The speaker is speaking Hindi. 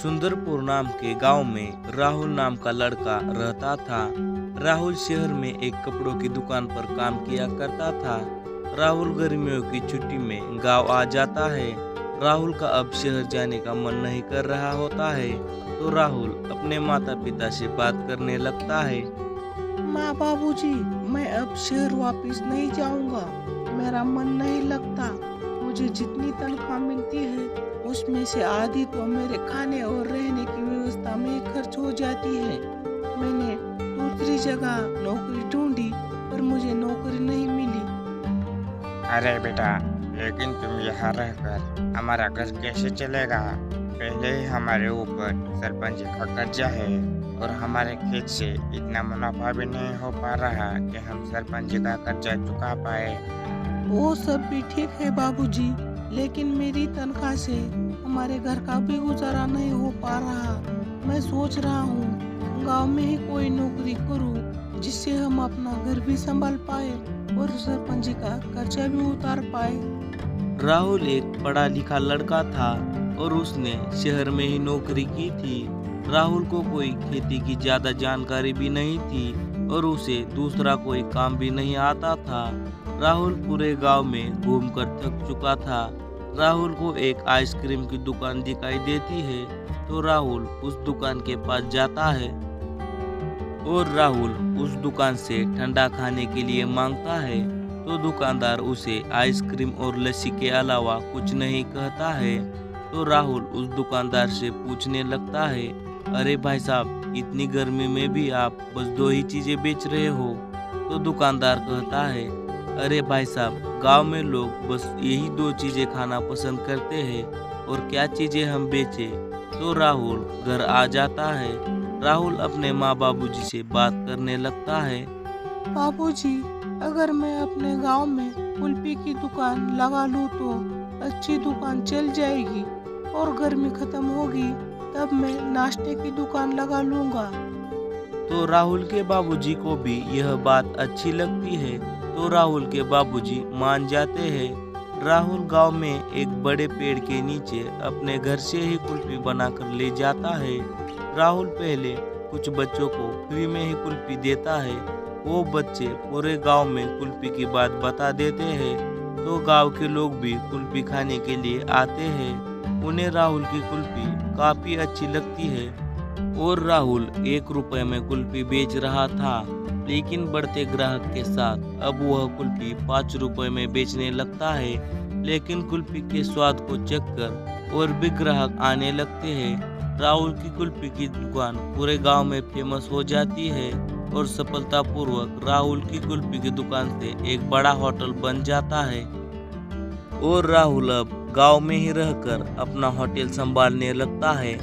सुंदरपुर नाम के गांव में राहुल नाम का लड़का रहता था। राहुल शहर में एक कपड़ों की दुकान पर काम किया करता था। राहुल गर्मियों की छुट्टी में गांव आ जाता है। राहुल का अब शहर जाने का मन नहीं कर रहा होता है, तो राहुल अपने माता पिता से बात करने लगता है। माँ बाबूजी, मैं अब शहर वापस नहीं जाऊंगा। मेरा मन नहीं लगता। मुझे जितनी तनख्वाह मिलती है उसमें से आधी तो मेरे खाने और रहने की व्यवस्था में खर्च हो जाती है। मैंने दूसरी जगह नौकरी ढूंढी पर मुझे नौकरी नहीं मिली। अरे बेटा, लेकिन तुम यहाँ रहकर हमारा घर कैसे चलेगा? पहले ही हमारे ऊपर सरपंच का कर्जा है और हमारे खेत से इतना मुनाफा भी नहीं हो पा रहा कि हम सरपंच का कर्जा चुका पाए। वो सब भी ठीक है बाबूजी, लेकिन मेरी तनख्वाह से हमारे घर का भी गुजारा नहीं हो पा रहा। मैं सोच रहा हूँ गांव में ही कोई नौकरी करूँ जिससे हम अपना घर भी संभाल पाए और सरपंच का कर्जा भी उतार पाए। राहुल एक पढ़ा लिखा लड़का था और उसने शहर में ही नौकरी की थी। राहुल को कोई खेती की ज्यादा जानकारी भी नहीं थी और उसे दूसरा कोई काम भी नहीं आता था। राहुल पूरे गांव में घूमकर थक चुका था। राहुल को एक आइसक्रीम की दुकान दिखाई देती है, तो राहुल उस दुकान के पास जाता है और राहुल उस दुकान से ठंडा खाने के लिए मांगता है, तो दुकानदार उसे आइसक्रीम और लस्सी के अलावा कुछ नहीं कहता है। तो राहुल उस दुकानदार से पूछने लगता है, अरे भाई साहब, इतनी गर्मी में भी आप बस दो ही चीजें बेच रहे हो? तो दुकानदार कहता है, अरे भाई साहब, गांव में लोग बस यही दो चीजें खाना पसंद करते हैं और क्या चीजें हम बेचे? तो राहुल घर आ जाता है। राहुल अपने माँ बाबूजी से बात करने लगता है। बाबूजी, अगर मैं अपने गांव में कुल्फी की दुकान लगा लूं तो अच्छी दुकान चल जाएगी और गर्मी खत्म होगी तब मैं नाश्ते की दुकान लगा लूंगा। तो राहुल के बाबूजी को भी यह बात अच्छी लगती है, तो राहुल के बाबूजी मान जाते हैं। राहुल गांव में एक बड़े पेड़ के नीचे अपने घर से ही कुल्फी बनाकर ले जाता है। राहुल पहले कुछ बच्चों को फ्री में ही कुल्फी देता है। वो बच्चे पूरे गांव में कुल्फी की बात बता देते हैं, तो गांव के लोग भी कुल्फी खाने के लिए आते हैं। उन्हें राहुल की कुल्फी काफी अच्छी लगती है और राहुल 1 रुपए में कुल्फी बेच रहा था, लेकिन बढ़ते ग्राहक के साथ अब वह कुल्फी 5 रुपए में बेचने लगता है। लेकिन कुल्फी के स्वाद को चखकर और भी ग्राहक आने लगते हैं। राहुल की कुल्फी की दुकान पूरे गांव में फेमस हो जाती है और सफलतापूर्वक राहुल की कुल्फी की दुकान से एक बड़ा होटल बन जाता है और राहुल अब गांव में ही रहकर अपना होटल संभालने लगता है।